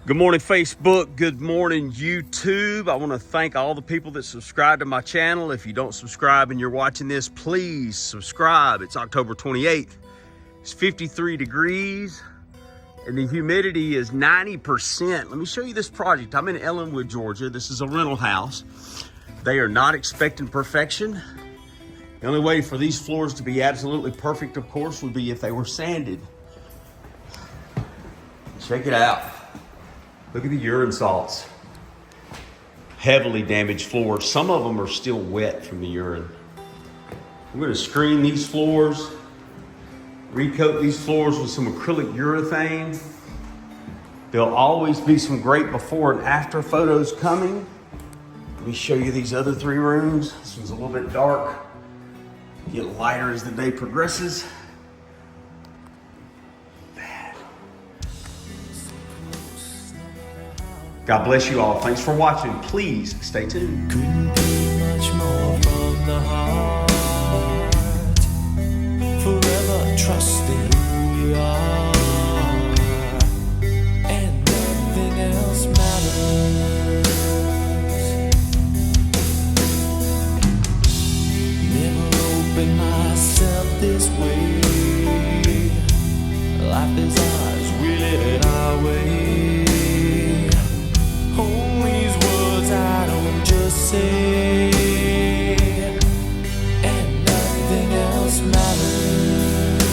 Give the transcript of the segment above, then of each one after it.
Good morning, Facebook. Good morning, YouTube. I want to thank all the people that subscribe to my channel. If you don't subscribe and you're watching this, please subscribe. It's October 28th. It's 53 degrees and the humidity is 90%. Let me show you this project. I'm in Ellenwood, Georgia. This is a rental house. They are not expecting perfection. The only way for these floors to be absolutely perfect, of course, would be if they were sanded. Check it out. Look at the urine salts. Heavily damaged floors. Some of them are still wet from the urine. I'm going to screen these floors, recoat these floors with some acrylic urethane. There'll always be some great before and after photos coming. Let me show you these other three rooms. This one's a little bit dark. Get lighter as the day progresses. God bless you all. Thanks for watching. Please stay tuned. Couldn't be much more from the heart. Forever trusting who you are, and nothing else matters. Never opened myself this way. Life is ours, we live it our way. Say, and nothing else matters.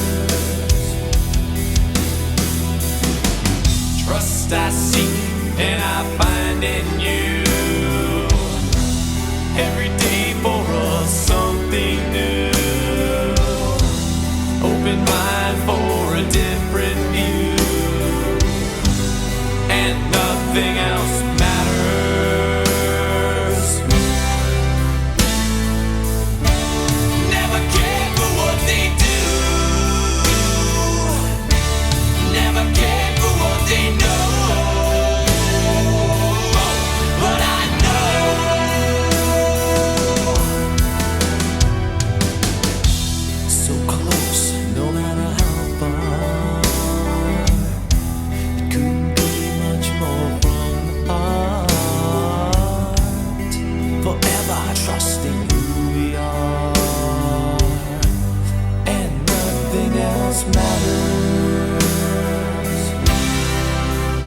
Trust I seek and I find in you.